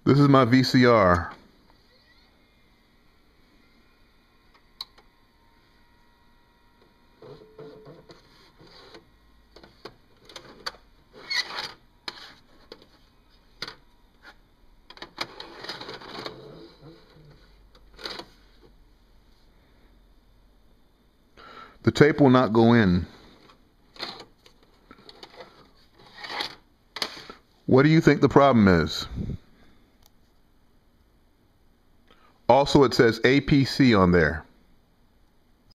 This is my VCR. The tape will not go in. What do you think the problem is? Also, it says APC on there.